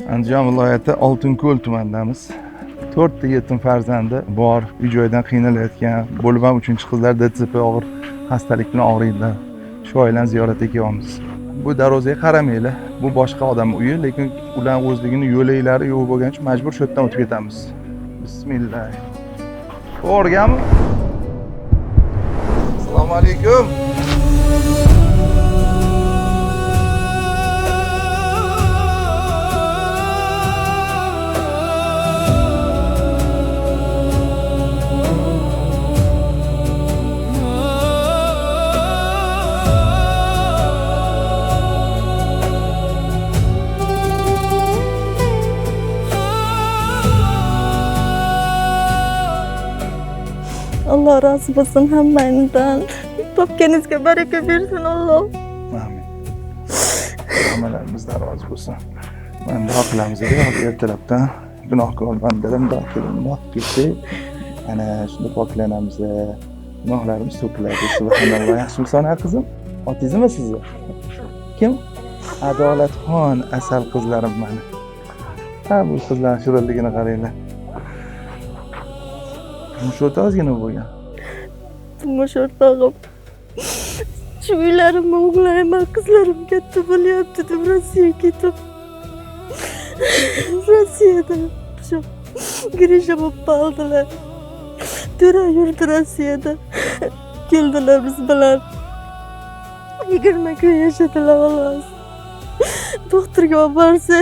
Andijon viloyati Oltinko'l tumanidamiz. 4 ta yetim farzandi bor, uy-joydan qiynalayotgan, bo'lib ham 3-qizlar DTP og'ir xastalik bilan og'riydilar. Shu oilani ziyoratga kelyapmiz. Bu darvozaga qaramanglar. Bu boshqa odam uyi, lekin ularning o'zligini yo'laklari yo'q bo'lgani uchun majbur shu yerdan o'tib ketamiz. Bismillah. O'rganmi? Assalomu alaykum. Allah razı olsun hammanizdan. Topganizga baraka bersin Allah. Amin. Hammalarimiz rozi bo'lsin. Mana duo qilamiz dedi, ertalabdan gunohkor bandalar duo ketdi. Ana shunda poklanamiz. Gunohlarimiz to'kiladi. Subhanalloh. Yaxshimisan qizim? Otizmmi sizni? Kim? Adolatxon, asal qizlarim mana. Ha, bu qizlar shirinligini qaranglar. Turmush o'rtog'ingizga nima bo'lgan? Turmush o'rtog'im. Shu uylarimni o'g'layman, qizlarim katta bo'lyapti deb Rossiyaga ketib. Rossiyada shu Grisha bo'lib qoldilar. To'ra yurdi Rossiyada. Keldilar biz bilan. 20 kun yashadilar xolos. Doktorga olib borsa,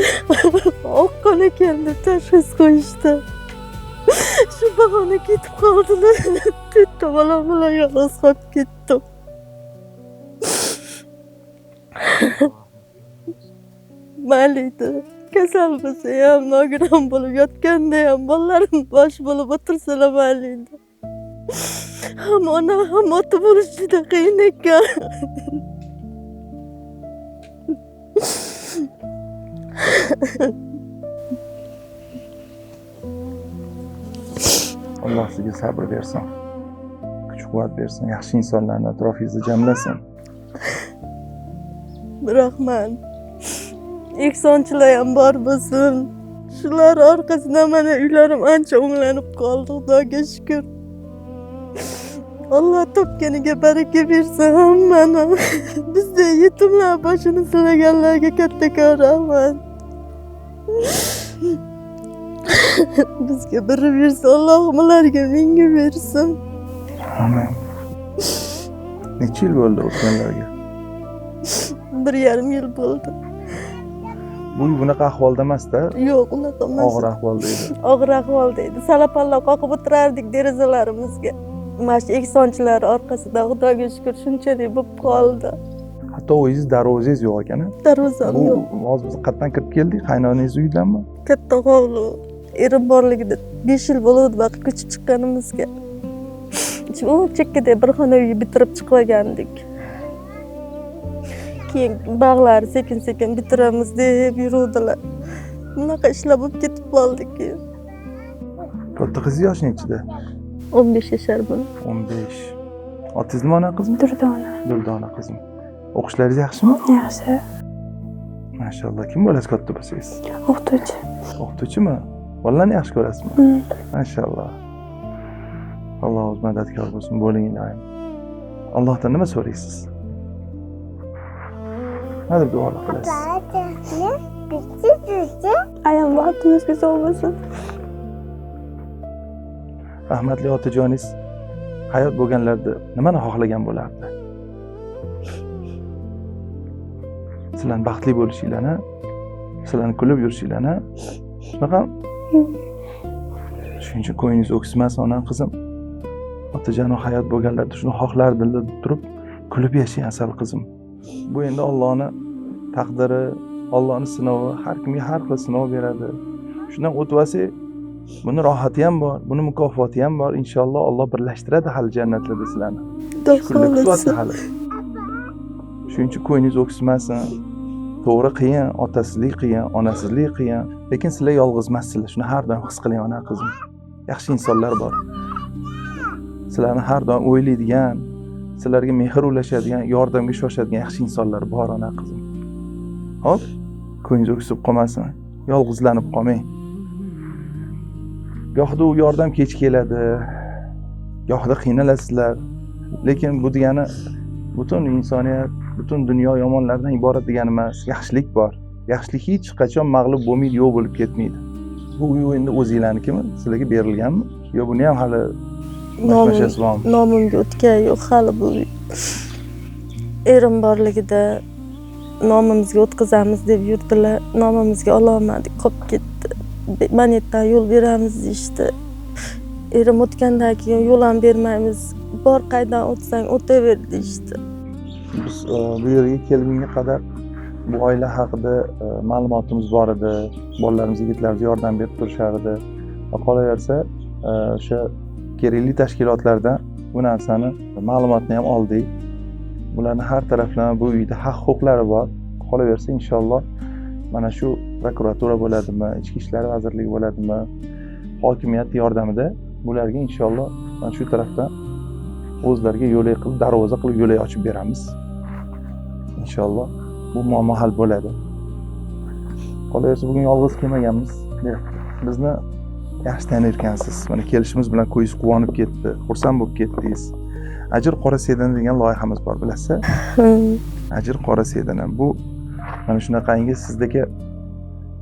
oq qon ekan deb tashxis qo'yishdi. Shu bahona ketib qoldilar. To'rtta bolam bilan yolg'iz qolib ketdim. Mayli, kasal bo'lsa ham, nogiron bo'lib yotganda ham bolalarim bosh bo'lib o'tirsalar mayli. Ham ona ham ota bo'lish juda qiyin ekan. Alloh sizga sabr bersin. Kuch-quvvat bersin. Yaxshi insonlarni atrofingizda jamlasin. Rahmat. Ehsonchilar ham bor bo'lsin. Shular orqasidan mana uylarim ancha o'nglanib qoldi, Xudoga shukr. Alloh topganiga baraka bersin hammani. Bizda yetimlar boshini silaganlarga kattakon rahmat. Bizga biri bersin, Allohim ularga menga bersin. Amin. Necha yil bo'ldi o'tganlarga? 1,5 yil bo'ldi. Bu bunaqa ahvolda emas-da. Yo'q, unaqa emas. Og'ir ahvolda edi. Og'ir ahvolda edi. Salapalla qoqib o'tirardik derazalarimizga. Mana shu ehsonchilar orqasida Xudoga shukr shunchalik bo'lib qoldi. Hatto o'zingiz darvozangiz yo'q ekan-a? Darvozam yo'q. Hozir biz qayerdan kirib keldik? Qaynonangiz uyidanmi? Katta hovli. Erim borligida 5 yil bo'ldi vaqt ko'chib chiqqanimizga. Shu chekkada bir xona uy bitirib chiqlagandik. Keyin bog'lar sekin-sekin bitiramiz deb yuruvdilar. Bunaqa ishlar bo'lib ketib qoldik. Katta qiz yosh nechida? 15 yashar buni. 15. Otizmmi ona qizmi? Durdona. Durdona qizim. O'qishlaringiz yaxshimi? Yaxshi. Mashalloh. Kim bo'lasiz katta bo'lsangiz? O'qituvchi. O'qituvchimi? Bolalarni yaxshi ko'rasizmi? Mashalloh. Alloh o'z madadkor bo'lsin, bo'ling iloyim. Allohdan nima so'raysiz? Nima deb duo qilasiz? Ayam baxtimiz go'zal bo'lsin. Rahmatli otajoningiz hayot bo'lganlarida nimani xohlagan bo'lardi? Sizlarning baxtli bo'lishinglarni, sizlarning kulib yurishinglarni, shunaqa. Shuning uchun ko'nglingiz o'ksmas onam qizim. Otajonim hayot bo'lganlarda shuni xohlardi deb turib, kulib yashang asal qizim. Bu endi Allohning taqdiri, Allohning sinovi, har kimga har xil sinov beradi. Shundan o'tib olsa, buni rohati ham bor, buni mukofoti ham bor. Inshaalloh Alloh birlashtiradi hali jannatlarda sizlarni. Shukr qilasiz hali. Shuning uchun ko'nglingiz o'ksmasin. To'g'ri qiyin, otasizlik qiyin, onasizlik qiyin, lekin sizlar yolg'iz emassizlar. Shuni har doim his qiling ona qizim. Yaxshi insonlar bor. Sizlarni har doim o'ylaydigan, sizlarga mehr ulashadigan, yordamga shoshadigan yaxshi insonlar bor ona qizim. Hop, ko'nglingiz o'ksib qolmasin. yolg'izlanib qolmang. Gohida u yordam kech keladi, gohida qiynalasizlar. Lekin bu degani butun insoniyat, butun dunyo yomonlardan iborat degani emas. Yaxshilik bor. Yaxshilik hech qachon mag'lub bo'lmaydi, yo'q bo'lib ketmaydi. Bu uy endi o'zingizlarnikimi? Sizlarga berilganmi? Yo buni ham hali mashmashasi bormi? Nomimga o'tgan yo'q hali bu. Erim borligida nomimizga o'tkazamiz deb yurdilar. Nomimizga ololmadik, qolib ketdi. Manetdan yo'l beramiz deyishdi. Erim o'tgandan keyin yo'l ham bermaymiz. Bor qaydan o'tsang o'taver deyishdi. Biz bu yerga kelgunga qadar bu oila haqida ma'lumotimiz bor edi. Bolalarimiz, yigitlarimiz yordam berib turishar edi. Qolaversa o'sha kerakli tashkilotlardan bu narsani ma'lumotni ham oldik. Bularning har taraflama bu uyda haq-huquqlari bor. Qolaversa inshaalloh mana shu prokuratura bo'ladimi, ichki ishlar vazirligi bo'ladimi, hokimiyat yordamida bularga inshaalloh mana shu tarafdan o'zlariga yo'lak qilib, darvoza qilib yo'lak ochib beramiz. Inshaalloh bu muammo hal bo'ladi. Qolaversa bugun yolg'iz kelmaganmiz. Bizni yaxshi tanirkansiz. Mana kelishimiz bilan ko'zingiz quvonib ketdi, xursand bo'lib ketdingiz. Ajr qora sedana degan loyihamiz bor, bilasizlar? Ajr qora sedana. Bu mana shunaqangi sizdagi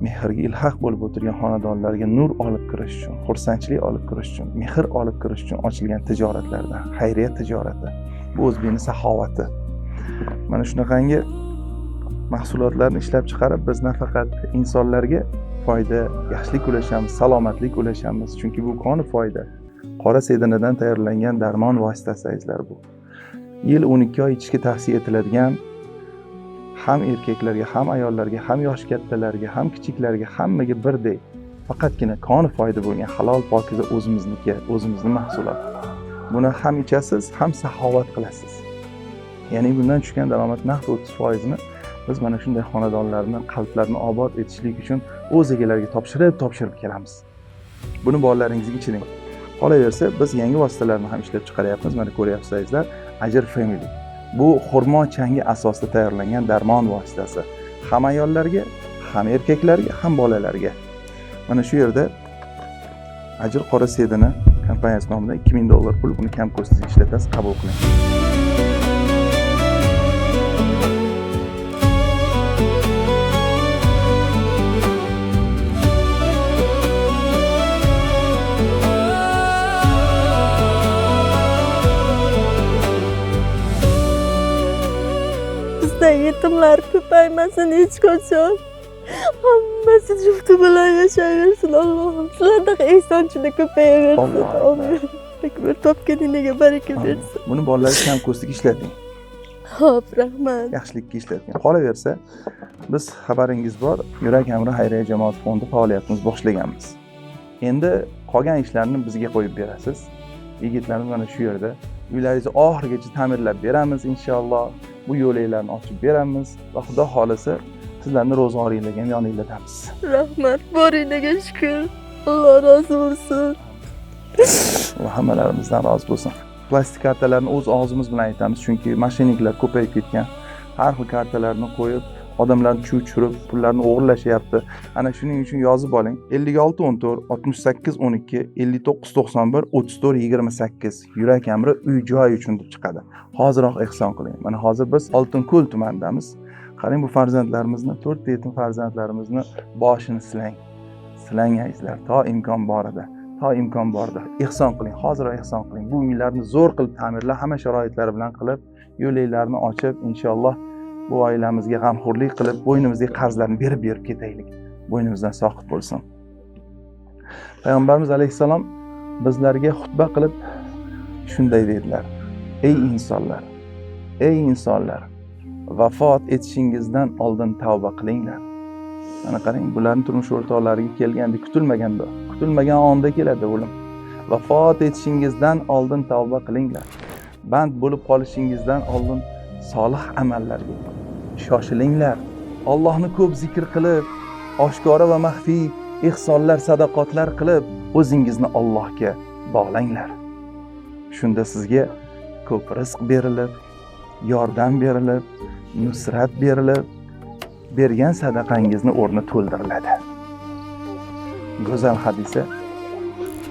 mehrga ilhaq bo'lib o'tirgan xonadonlarga nur olib kirish uchun, xursandchilik olib kirish uchun, mehr olib kirish uchun ochilgan tijoratlardan, xayriyat tijorati. Bu o'zbekning saxovati. Mana shunaqangi mahsulotlarni ishlab chiqarib biz nafaqat insonlarga foyda, yaxshilik ulashamiz, salomatlik ulashamiz. Chunki bu koni foyda. Qora sedanadan tayyorlangan darmon vositasi azizlar bu. Yil 12 oy ichishga tavsiya etiladigan ham erkaklarga, ham ayollarga, ham yosh kattalarga, ham kichiklarga, hammaga birdek faqatgina koni foyda bo'lgan halol pokiza o'zimizniki, o'zimizning mahsulot. Buni ham ichasiz, ham saxovat qilasiz. Ya'ni bundan tushgan daromad naqd 30%ni biz mana shunday xonadonlarni, qalblarni obod etishlik uchun o'z egalariga topshirib kelamiz. Buni bolalaringizga ichiring. Qolaversa biz yangi vositalarni ham ishlab chiqaryapmiz. Mana ko'ryapsizlar, Ajr Family. Bu xurmo changi asosida tayyorlangan darmon vositasi. Ham ayollarga, ham erkaklarga, ham bolalarga. Mana shu yerda Ajr qora sedana kompaniyasi nomidan $2000 pul, buni kam ko'stizga ishlatasiz, qabul qiling. Yetimlar ko'paymasin hech qachon. Hammasi jufti bilan yashayversin Allohim. Sizlardaqa ehsonchilik ko'payaversin. Amin. Bir topganingiga baraka bersin. Buni bolalarga kam ko'stiga ishlating. Xo'p, rahmat. Yaxshilikka ishlating. Qolaversa biz xabaringiz bor, Yurak Amri xayriya jamoat fondi faoliyatimizni boshlaganmiz. Endi qolgan ishlarni bizga qo'yib berasiz. Yigitlarimiz mana shu yerda uylaringizni oxirigacha ta'mirlab beramiz inshaalloh. Bu yo'laklarni ochib beramiz va Xudo xolasa sizlarni ro'zg'oringizga ham yoninglardamiz. Rahmat, boringlarga shukr. Alloh rozi bo'lsin. Va hammalarimizdan rozi bo'lsin. Plastik kartalarni o'z og'zimiz bilan aytamiz, chunki mashinniklar ko'payib ketgan. Har xil kartalarni qo'yib, odamlarni chuv tushirib, pullarni o'g'irlashyapti. Ana shuning uchun yozib oling. 5614 68 12 59 91 34 28 Yurak Amri uy-joy uchun deb chiqadi. Hoziroq ehson qiling. Mana hozir biz Oltinko'l tumanidamiz. Qarang, bu farzandlarimizni, 4 yetim farzandlarimizni boshini silang. Silang azizlar, to imkon borida. To imkon borida ehson qiling. Hoziroq ehson qiling. Bu uylarni zo'r qilib ta'mirlab, hamma sharoitlari bilan qilib, yo'laklarni ochib, inshaalloh bu oilamizga g'amxo'rlik qilib, bo'ynimizga qarzlarni berib ketaylik. Bo'ynimizdan soqit bo'lsin. Payg'ambarimiz alayhissalom bizlarga xutba qilib shunday dedilar: Ey insonlar, ey insonlar, vafot etishingizdan oldin tavba qilinglar. Mana qarang, bularning turmush o'rtoqlariga kelganda kutilmagan onda keladi o'lim. Vafot etishingizdan oldin tavba qilinglar. Band bo'lib qolishingizdan oldin solih amallarga shoshilinglar. Allohni ko'p zikr qilib, oshkora va maxfiy ihsonlar, sadaqotlar qilib, o'zingizni Allohga bog'langlar. Shunda sizga ko'p rizq berilib, yordam berilib, nusrat berilib, bergan sadaqangizni o'rni to'ldiriladi. go'zal hadisi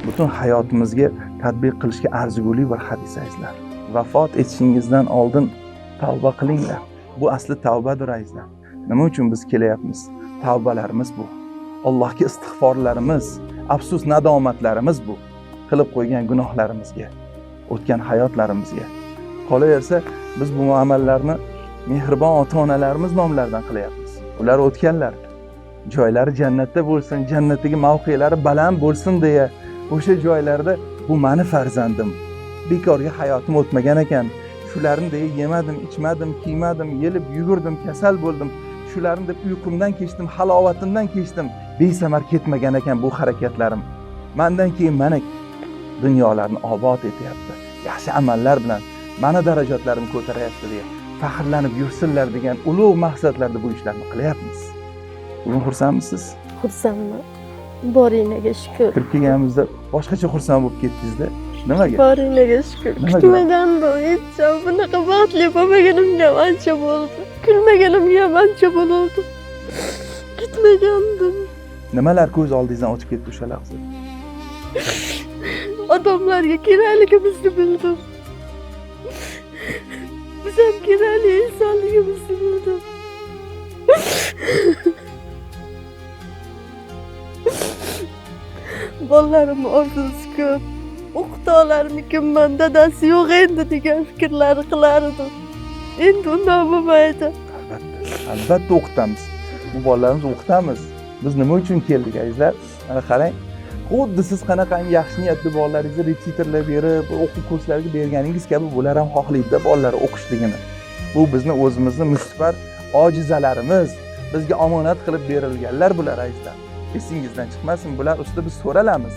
butun hayotimizga tatbiq qilishga arzigulik bir hadis azizlar. Vafot etishingizdan oldin tavba qilinglar. Bu asli tavbadir azizlar. Nima uchun biz kelyapmiz? Tavbalarimiz bu. Allohga istig'forlarimiz, afsus nadomatlarimiz bu. Qilib qo'ygan gunohlarimizga, o'tgan hayotlarimizga. Qolaversa biz bu amallarni mehribon ota-onalarimiz nomlaridan qilyapmiz. Ular o'tganlar. Joylari jannatda bo'lsin, jannatdagi mavqelari baland bo'lsin deya o'sha joylarda bu meni farzandim. Bekorga hayotim o'tmagan ekan. Shularni deya yemadim, ichmadim, kiymadim, yelib yugurdim, kasal bo'ldim. Shularni deb uyqumdan kechdim, halovatimdan kechdim. Besamar ketmagan ekan bu harakatlarim. Mendan keyin mana dunyolarni obod etyapti. Yaxshi amallar bilan mana darajatlarimni ko'taryapti deya faxrlanib yursinlar degan ulug' maqsadlarda bu ishlarni qilyapmiz. Bugun xursandmisiz? Xursandman. Boringlarga shukr. Kirib kelganimizda boshqacha xursand bo'lib ketdingiz-da. Nimaga? Boringlarga shukr. Nimaga? Kutmagandim hech bunaqa baxtli bo'lmaganimga ham ancha bo'ldi. Kulmaganimga ham ancha bo'ldi. Kutmagandim. Nimalar ko'z oldingizdan o'tib ketdi o'sha lahzada? Odamlarga kerakligimizni bildim. Biz ham kerakli insonligimizni bildim. Bolalarim orzusi ko'p. O'qitolarimnikiman, dadasi yo'q endi degan fikrlarni qilardim. Endi undan bo'lmaydi. Albatta o'qitamiz. Bu bolalarimizni o'qitamiz. Biz nima uchun keldik azizlar? Mana qarang. Xuddi siz qanaqangi yaxshi niyatli bolalaringizni repetitorlar berib, o'quv kurslariga berganingiz kabi bular ham xohlaydi bolalar o'qishligini. Bu bizni o'zimizni mustar ojizalarimiz, bizga omonat qilib berilganlar bular azizlar. Esingizdan chiqmasin, bular ustida biz so'ralamiz.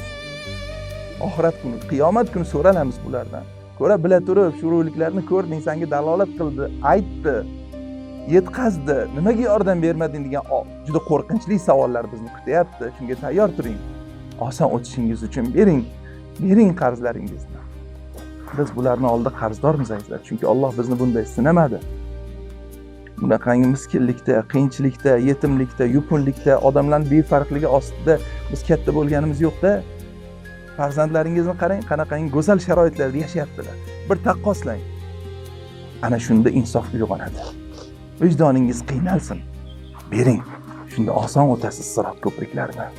Oxirat kuni, qiyomat kuni so'ralamiz bulardan. Ko'ra bila turib, shu roliklarni ko'rding, senga dalolat qildi, aytdi, yetkazdi, nimaga yordam bermading degan juda qo'rqinchli savollar bizni kutyapti. Shunga tayyor turing. Oson o'tishingiz uchun bering qarzlaringizni. Biz bularning oldida qarzdormiz azizlar, chunki Alloh bizni bunday sinamadi. Bunaqangi miskinlikda, qiyinchilikda, yetimlikda, yupunlikda, odamlar befarqligi ostida biz katta bo'lganimiz yo'q-da. Farzandlaringizni qarang, qanaqangi go'zal sharoitlarda yashayaptilar. Bir taqqoslang. Ana shunda insof uyg'onadi. Vijdoningiz qiynalsin. Bering. Shunda oson o'tasiz sirat ko'priklaridan.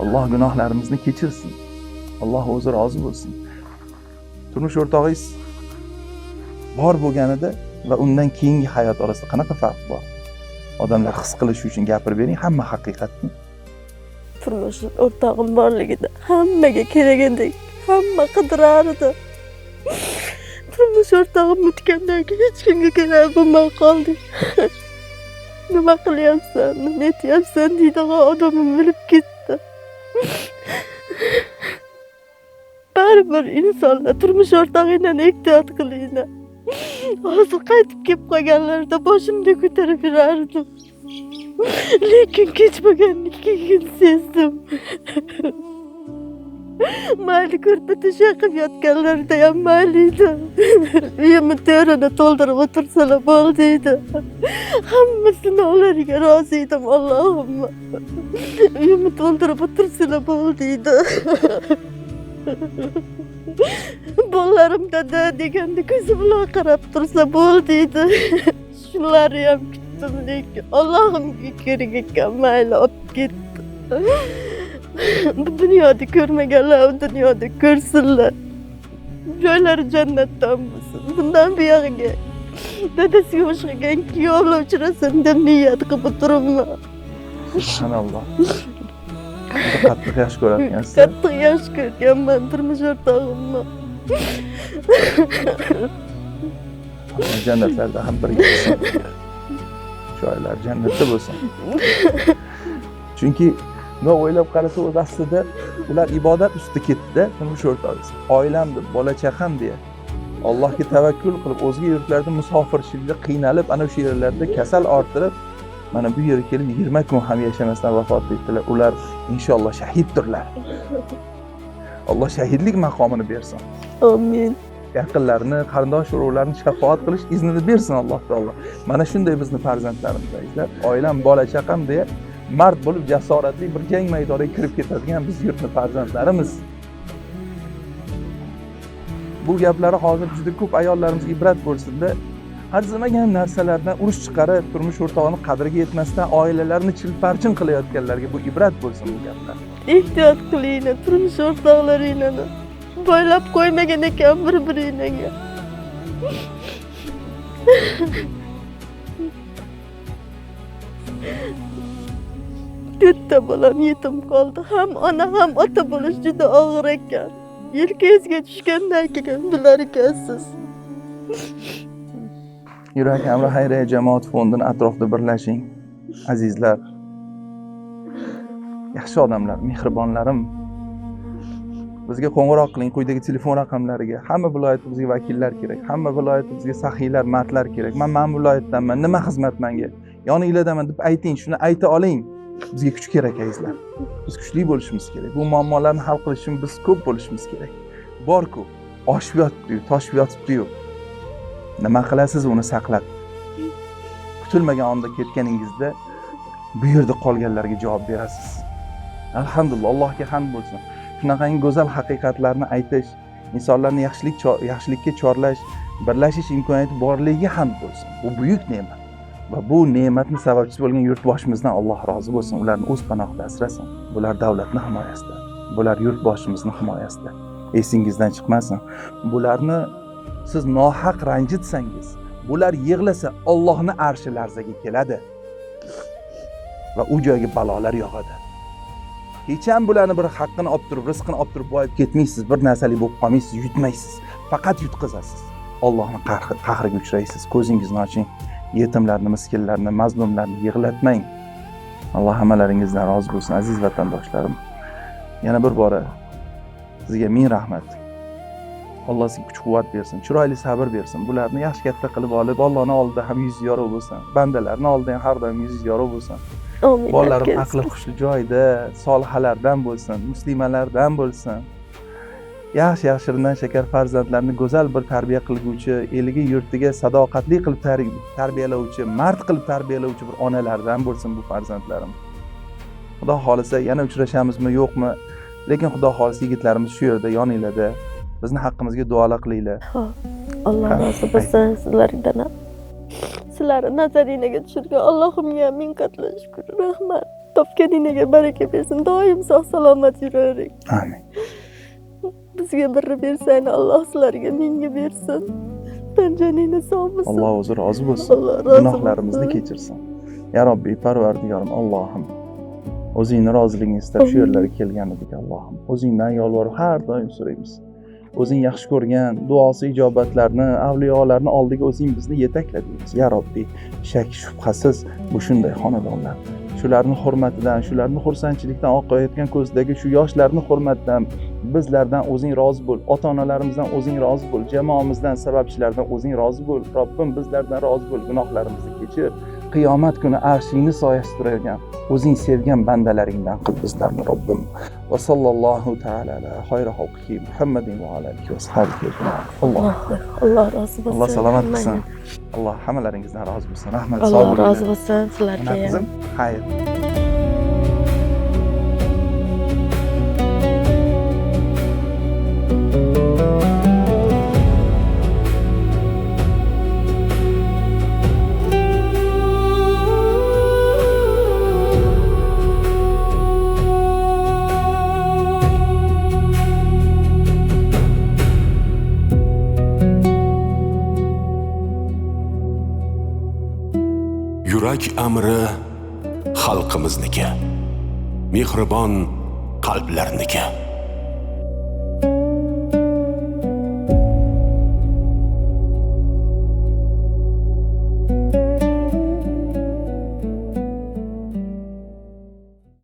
Alloh gunohlarimizni kechirsin. Alloh o'zi rozi bo'lsin. Turmush o'rtog'ingiz bor bo'lganida va undan keyingi hayot orasida qanaqa farq bor? Odamlar his qilishi uchun gapirib bering, hamma haqiqatni. Turmush o'rtog'im borligida hammaga kerak edi, hamma qidirardi. Turmush o'rtog'im o'tgandan keyin hech kimga kerak bo'lmay qoldi. Nima qilyapsan, nima etyapsan deydigan odamim bilib ketdi. Baribir insonlar turmush o'rtog'ingdan ehtiyot qilinglar. Hozir qaytib kelib qolganlarida boshimda ko'tarib yurardim. Lekin kechmagandan keyin sezdim. Mayli ko'rpa-to'sha qilib yotganlarida ham mayli edi. Uyimni terini to'ldirib o'tirsalar bo'ldi edi. Hamma sinovlariga rozi edim, Allohimma. Uyimni to'ldirib o'tirsalar bo'ldi edi. Bolalarim dada deganda ko'zi bilan qarab tursa bo'ldi edi. Shunlarni ham kutdim, lekin Allohimga kerak ekan, mayli olib ketdi. Bu dunyoda ko'rmaganlar u dunyoda ko'rsinlar. Joylari jannatdan bo'lsin. Bundan buyog'iga dadasiga o'xshagan kuyovlar uchrasin deb niyat qilib turibman. Subhanalloh. Qattiq yaxshi ko'radigansiz. Qattiq yaxshi ko'rganman turmush o'rtog'imni. Jannatlarda ham birga bo'lsin. Joylar jannatda bo'lsin. Chunki nima o'ylab qarasa o'z aslida ular ibodat ustida ketdi-da, turmush o'rtog'ingiz. Oilam deb, bola chaqam deya Allohga tavakkul qilib, o'zga yurtlarda musofirchilikda qiynalib, ana o'sha yerlarda kasal orttirib, mana bu yerga kelib 20 kun ham yashamasdan vafot etdilar. Ular inshaalloh shahiddirlar. Alloh shahidlik maqomini bersin. Amin. Yaqinlarini, qarindosh urug'larni shafoat qilish iznini bersin Alloh taolo. Mana shunday bizni farzandlarimiz, oilam, bola chaqam deya mard bo'lib jasoratli bir jang maydoniga kirib ketadigan biz yurtni farzandlarimiz. Bu gaplari hozir juda ko'p ayollarimizga ibrat bo'lsin-da, arzimagan narsalardan urush chiqarib, turmush o'rtog'ini qadriga yetmasdan oilalarini chilparchin qilayotganlarga bu ibrat bo'lsin bu gaplar. Ehtiyot qilinglar, turmush o'rtoqlaringlarni boylab qo'ymagan ekan bir-biringlarga. Bitta bolam yetim qoldi. Ham ona ham ota bo'lish juda og'ir ekan. Yelkangizga tushgandan keyin bilar ekansiz. Yurak Amri xayriya jamoat fondini atrofida birlashing. Azizlar, yaxshi odamlar, mehribonlarim. Bizga qo'ng'iroq qiling, quyidagi telefon raqamlariga. Hamma viloyatda bizga vakillar kerak. Hamma viloyatda bizga saxiylar, matlar kerak. Men viloyatdanman, nima xizmat menga? Yoningizdaman deb ayting, shuni ayta oling. Bizga kuch kerak azizlar. Biz kuchli bo'lishimiz kerak. Bu muammolarni hal qilish uchun biz ko'p bo'lishimiz kerak. Bor-ku, oshib yotibdi-yu, toshib yotibdi-yu. Nima qilasiz uni saqlab? Kutilmagan onda ketganingizda bu yerda qolganlarga javob berasiz. Alhamdulillah, Allohga hamd bo'lsin. Shunaqangi go'zal haqiqatlarni aytish, insonlarni yaxshilikka chorlash, birlashish imkoniyati borligiga hamd bo'lsin. Bu buyuk ne'mat. Va bu ne'matni sababchisi bo'lgan yurtboshimizdan Alloh rozi bo'lsin. Ularni o'z panohida asrasin. Bular davlatni himoyasida. Bular yurtboshimizni himoyasida. Esingizdan chiqmasin. Bularni siz nohaq ranjitsangiz, bular yig'lasa Allohning arshi larzaga keladi. Va u joyga balolar yog'adi. Hech ham bularni bir haqqini olib turib, rizqini olib turib boyib ketmaysiz, bir narsali bo'lib qolmaysiz, yutmaysiz. Faqat yutqizasiz. Allohning qahriga uchraysiz. Ko'zingizni oching. Yetimlarni, miskinlarni, mazlumlarni yig'latmang. Alloh hammalaringizdan rozi bo'lsin, aziz vatandoshlarim. Yana bir bora sizga ming rahmat. Alloh sizga kuch-quvvat bersin, chiroyli sabr bersin. Bularni yaxshi katta qilib olib, Allohning oldida ham yuz yorug' bo'lsin. Bandalarning oldida ham har doim yuz yorug' bo'lsin. Amin. Bolalarim aqli xushli joyda, solihalardan bo'lsin, muslimalardan bo'lsin. Yaxshi shirindan shakar farzandlarni go'zal bir tarbiya qilguvchi, eliga, yurtiga sadoqatli qilib tarbiyalovchi, mard qilib tarbiyalovchi bir onalardan bo'lsin bu farzandlarim. Xudo xolisa yana uchrashamizmi, yo'qmi? Lekin Xudo xolisa yigitlarimiz shu yerda, yoninglarda. Bizni haqqimizga duolar qilinglar. Alloh rozi bo'lsin sizlardan ham. Sizlarni nazaringizga tushirgan Allohimga ming qatla shukr, rahmat. Topganingiga baraka bersin, doim sog' salomat yuravering. Amin. Bizga birni bersang, Alloh sizlarga mingga bersin. Tanjaningiz sog' bo'lsin. Alloh o'zi rozi bo'lsin. Alloh rozi Gunohlarimizni kechirsin. Ya Robbi, Parvardigorim Allohim. O'zingning roziligingni istab shu yerlarga kelgan edik Allohim. O'zingdan yolvorib har doim so'raymiz. O'zing yaxshi ko'rgan duosi ijobatlarni, avliyolarni oldiga o'zing bizni yetakla deymiz. Ya Robbi, shak shubhasiz bu shunday xonadonlar. Shularning hurmatidan, shularning xursandchilikdan oqayotgan ko'zdagi shu yoshlarning hurmatidan bizlardan o'zing rozi bo'l, ota-onalarimizdan o'zing rozi bo'l, jamoamizdan, sababchilardan o'zing rozi bo'l. Robbim bizlardan rozi bo'l, gunohlarimizni kechir. Qiyomat kuni arshingni soyasida turadigan, o'zing sevgan bandalaringdan qil bizlarni Robbim. Va sallallohu ta'ala ala xayri xalqihi Muhammadin va ala alihi va sahbihi ajma'in. Alloh rozi bo'lsin. Alloh salomat qilsin. Alloh hammalaringizdan rozi bo'lsin. Rahmat, sog' Alloh bo'linglar. rozi bo'lsin sizlarga ham. Qizim, xayr. Yurak amri xalqimizniki, mehribon qalblarniki.